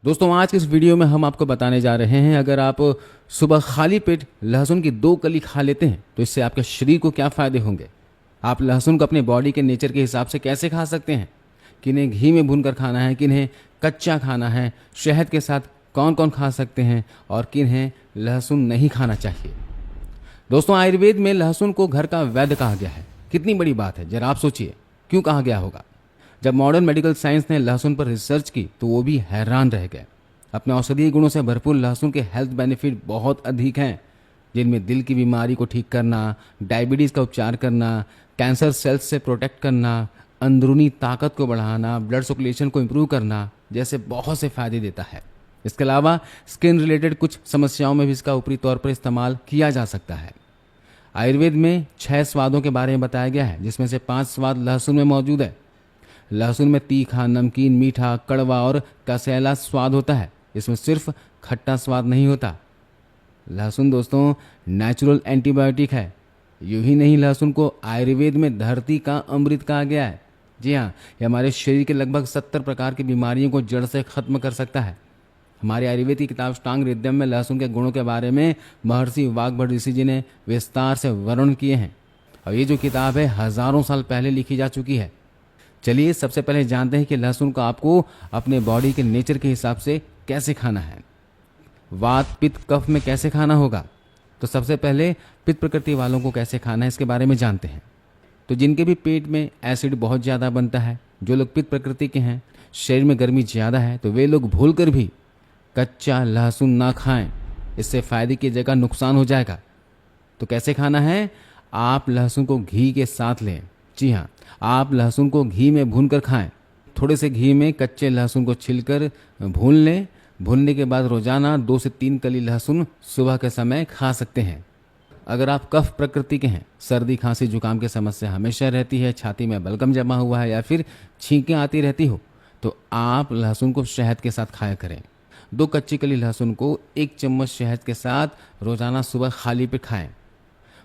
दोस्तों आज के इस वीडियो में हम आपको बताने जा रहे हैं, अगर आप सुबह खाली पेट लहसुन की 2 कली खा लेते हैं तो इससे आपके शरीर को क्या फ़ायदे होंगे। आप लहसुन को अपने बॉडी के नेचर के हिसाब से कैसे खा सकते हैं, किन्हें घी में भूनकर खाना है, किन्हें कच्चा खाना है, शहद के साथ कौन कौन खा सकते हैं और किन्हें लहसुन नहीं खाना चाहिए। दोस्तों आयुर्वेद में लहसुन को घर का वैद्य कहा गया है। कितनी बड़ी बात है, जरा आप सोचिए क्यों कहा गया होगा। जब मॉडर्न मेडिकल साइंस ने लहसुन पर रिसर्च की तो वो भी हैरान रह गए। अपने औषधीय गुणों से भरपूर लहसुन के हेल्थ बेनिफिट बहुत अधिक हैं, जिनमें दिल की बीमारी को ठीक करना, डायबिटीज़ का उपचार करना, कैंसर सेल्स से प्रोटेक्ट करना, अंदरूनी ताकत को बढ़ाना, ब्लड सर्कुलेशन को इम्प्रूव करना जैसे बहुत से फायदे देता है। इसके अलावा स्किन रिलेटेड कुछ समस्याओं में भी इसका ऊपरी तौर पर इस्तेमाल किया जा सकता है। आयुर्वेद में 6 स्वादों के बारे में बताया गया है, जिसमें से 5 स्वाद लहसुन में मौजूद है। लहसुन में तीखा, नमकीन, मीठा, कड़वा और कसैला स्वाद होता है। इसमें सिर्फ खट्टा स्वाद नहीं होता। लहसुन दोस्तों नेचुरल एंटीबायोटिक है। यूं ही नहीं, लहसुन को आयुर्वेद में धरती का अमृत कहा गया है। जी हाँ, ये हमारे शरीर के लगभग 70 प्रकार की बीमारियों को जड़ से खत्म कर सकता है। हमारी आयुर्वेद की किताब अष्टांग हृदयम में लहसुन के गुणों के बारे में महर्षि वाग्भट ऋषि जी ने विस्तार से वर्णन किए हैं और ये जो किताब है हजारों साल पहले लिखी जा चुकी है। चलिए सबसे पहले जानते हैं कि लहसुन को आपको अपने बॉडी के नेचर के हिसाब से कैसे खाना है। वात, पित्त, कफ में कैसे खाना होगा, तो सबसे पहले पित्त प्रकृति वालों को कैसे खाना है इसके बारे में जानते हैं। तो जिनके भी पेट में एसिड बहुत ज़्यादा बनता है, जो लोग पित्त प्रकृति के हैं, शरीर में गर्मी ज़्यादा है, तो वे लोग भूलकर भी कच्चा लहसुन ना खाएं। इससे फायदे की जगह नुकसान हो जाएगा। तो कैसे खाना है, आप लहसुन को घी के साथ लें। जी हाँ, आप लहसुन को घी में भूनकर खाएं। थोड़े से घी में कच्चे लहसुन को छिलकर भून लें। भूनने के बाद रोजाना 2 से 3 कली लहसुन सुबह के समय खा सकते हैं। अगर आप कफ प्रकृति के हैं, सर्दी, खांसी, जुकाम की समस्या हमेशा रहती है, छाती में बलगम जमा हुआ है या फिर छींकें आती रहती हो, तो आप लहसुन को शहद के साथ खाया करें। 2 कच्ची कली लहसुन को 1 चम्मच शहद के साथ रोजाना सुबह खाली पे खाएं।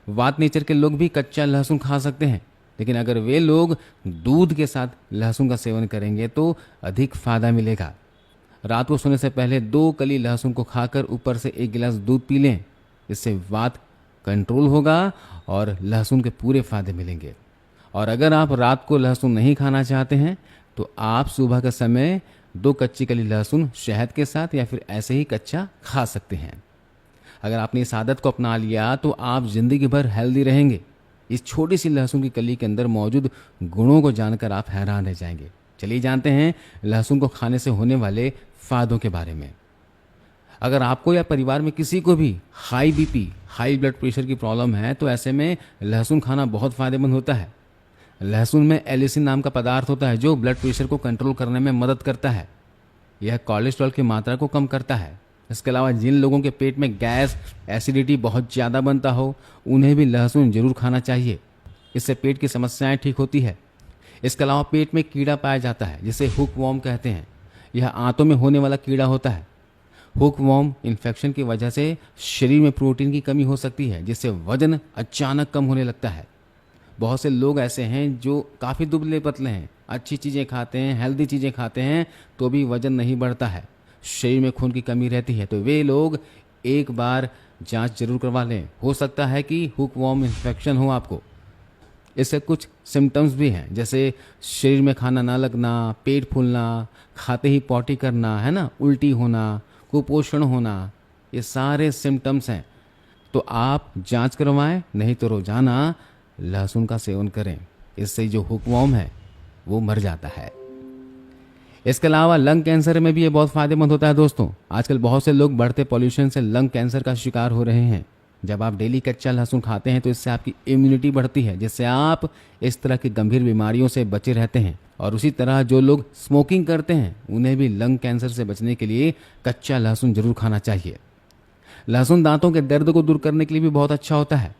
वात नेचर के लोग भी कच्चा लहसुन खा सकते हैं, लेकिन अगर वे लोग दूध के साथ लहसुन का सेवन करेंगे तो अधिक फायदा मिलेगा। रात को सोने से पहले 2 कली लहसुन को खाकर ऊपर से 1 गिलास दूध पी लें। इससे वात कंट्रोल होगा और लहसुन के पूरे फायदे मिलेंगे। और अगर आप रात को लहसुन नहीं खाना चाहते हैं तो आप सुबह के समय 2 कच्ची कली लहसुन शहद के साथ या फिर ऐसे ही कच्चा खा सकते हैं। अगर आपने इस आदत को अपना लिया तो आप जिंदगी भर हेल्दी रहेंगे। इस छोटी सी लहसुन की कली के अंदर मौजूद गुणों को जानकर आप हैरान रह जाएंगे। चलिए जानते हैं लहसुन को खाने से होने वाले फायदों के बारे में। अगर आपको या परिवार में किसी को भी high BP, high blood pressure की प्रॉब्लम है तो ऐसे में लहसुन खाना बहुत फायदेमंद होता है। लहसुन में एलिसिन नाम का पदार्थ होता है जो ब्लड प्रेशर को कंट्रोल करने में मदद करता है। यह कोलेस्ट्रॉल की मात्रा को कम करता है। इसके अलावा जिन लोगों के पेट में गैस, एसिडिटी बहुत ज़्यादा बनता हो, उन्हें भी लहसुन जरूर खाना चाहिए। इससे पेट की समस्याएं ठीक होती है। इसके अलावा पेट में कीड़ा पाया जाता है जिसे हुक वॉर्म कहते हैं। यह आंतों में होने वाला कीड़ा होता है। हुक वॉर्म इन्फेक्शन की वजह से शरीर में प्रोटीन की कमी हो सकती है, जिससे वजन अचानक कम होने लगता है। बहुत से लोग ऐसे हैं जो काफ़ी दुबले पतले हैं, अच्छी चीज़ें खाते हैं, हेल्दी चीज़ें खाते हैं, तो भी वजन नहीं बढ़ता है, शरीर में खून की कमी रहती है। तो वे लोग एक बार जांच जरूर करवा लें। हो सकता है कि हुक वॉर्म इन्फेक्शन हो आपको। इससे कुछ सिम्टम्स भी हैं, जैसे शरीर में खाना ना लगना, पेट फूलना, खाते ही पॉटी करना, है ना, उल्टी होना, कुपोषण होना, ये सारे सिम्टम्स हैं। तो आप जांच करवाएं, नहीं तो रोजाना लहसुन का सेवन करें। इससे जो हुकवॉर्म है वो मर जाता है। इसके अलावा लंग कैंसर में भी ये बहुत फायदेमंद होता है। दोस्तों आजकल बहुत से लोग बढ़ते पॉल्यूशन से लंग कैंसर का शिकार हो रहे हैं। जब आप डेली कच्चा लहसुन खाते हैं तो इससे आपकी इम्यूनिटी बढ़ती है, जिससे आप इस तरह की गंभीर बीमारियों से बचे रहते हैं। और उसी तरह जो लोग स्मोकिंग करते हैं उन्हें भी लंग कैंसर से बचने के लिए कच्चा लहसुन जरूर खाना चाहिए। लहसुन दांतों के दर्द को दूर करने के लिए भी बहुत अच्छा होता है।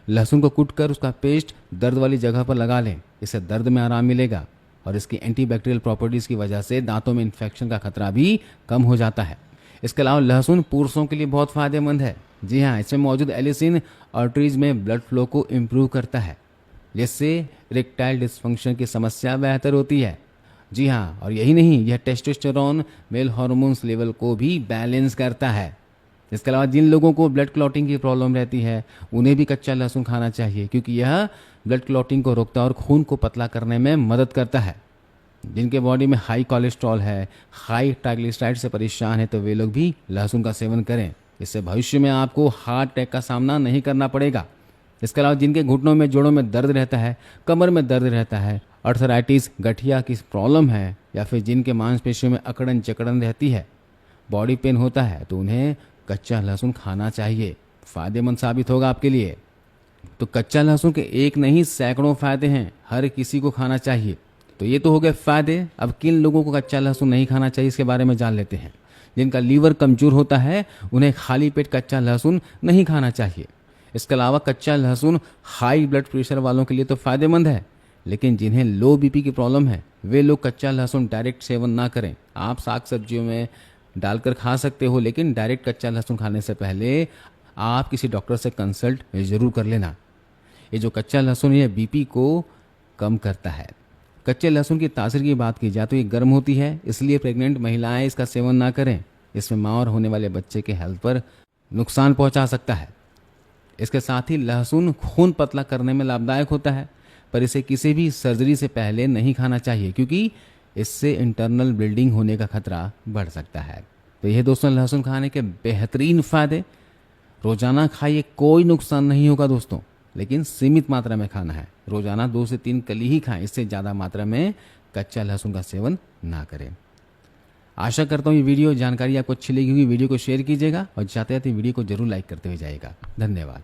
लहसुन को कूटकर उसका पेस्ट दर्द वाली जगह पर लगा लें। इससे दर्द में आराम मिलेगा और इसकी एंटीबैक्टीरियल प्रॉपर्टीज़ की वजह से दांतों में इन्फेक्शन का खतरा भी कम हो जाता है। इसके अलावा लहसुन पुरुषों के लिए बहुत फायदेमंद है। जी हाँ, इसमें मौजूद एलिसिन आर्टरीज में ब्लड फ्लो को इम्प्रूव करता है, जिससे इरेक्टाइल डिस्फंक्शन की समस्या बेहतर होती है। जी हाँ, और यही नहीं, यह टेस्टोस्टेरोन मेल हार्मोन्स लेवल को भी बैलेंस करता है। इसके अलावा जिन लोगों को ब्लड क्लॉटिंग की प्रॉब्लम रहती है उन्हें भी कच्चा लहसुन खाना चाहिए, क्योंकि यह ब्लड क्लॉटिंग को रोकता है और खून को पतला करने में मदद करता है। जिनके बॉडी में हाई कोलेस्ट्रॉल है, हाई ट्राइग्लिसराइड से परेशान है, तो वे लोग भी लहसुन का सेवन करें। इससे भविष्य में आपको हार्ट अटैक का सामना नहीं करना पड़ेगा। इसके अलावा जिनके घुटनों में, जोड़ों में दर्द रहता है, कमर में दर्द रहता है, अर्थराइटिस, गठिया की प्रॉब्लम है, या फिर जिनके मांसपेशियों में अकड़न जकड़न रहती है, बॉडी पेन होता है, तो उन्हें कच्चा लहसुन खाना चाहिए। फ़ायदेमंद साबित होगा आपके लिए। तो कच्चा लहसुन के एक नहीं सैकड़ों फ़ायदे हैं, हर किसी को खाना चाहिए। तो ये तो हो गए फ़ायदे। अब किन लोगों को कच्चा लहसुन नहीं खाना चाहिए इसके बारे में जान लेते हैं। जिनका लीवर कमज़ोर होता है उन्हें खाली पेट कच्चा लहसुन नहीं खाना चाहिए। इसके अलावा कच्चा लहसुन हाई ब्लड प्रेशर वालों के लिए तो फ़ायदेमंद है, लेकिन जिन्हें लो बीपी की प्रॉब्लम है वे लोग कच्चा लहसुन डायरेक्ट सेवन ना करें। आप साग सब्जियों में डालकर खा सकते हो, लेकिन डायरेक्ट कच्चा लहसुन खाने से पहले आप किसी डॉक्टर से कंसल्ट ज़रूर कर लेना। ये जो कच्चा लहसुन है बीपी को कम करता है। कच्चे लहसुन की तासीर की बात की जाए तो ये गर्म होती है, इसलिए प्रेग्नेंट महिलाएं इसका सेवन ना करें। इसमें माँ और होने वाले बच्चे के हेल्थ पर नुकसान पहुंचा सकता है। इसके साथ ही लहसुन खून पतला करने में लाभदायक होता है, पर इसे किसी भी सर्जरी से पहले नहीं खाना चाहिए, क्योंकि इससे इंटरनल ब्लीडिंग होने का खतरा बढ़ सकता है। तो यह दोस्तों लहसुन खाने के बेहतरीन फ़ायदे। रोज़ाना खाइए, कोई नुकसान नहीं होगा दोस्तों, लेकिन सीमित मात्रा में खाना है। रोज़ाना 2 से 3 कली ही खाएं, इससे ज़्यादा मात्रा में कच्चा लहसुन का सेवन ना करें। आशा करता हूँ ये वीडियो जानकारी आपको अच्छी लगी होगी। वीडियो को शेयर कीजिएगा और जाते जाते वीडियो को जरूर लाइक करते हुए जाइएगा। धन्यवाद।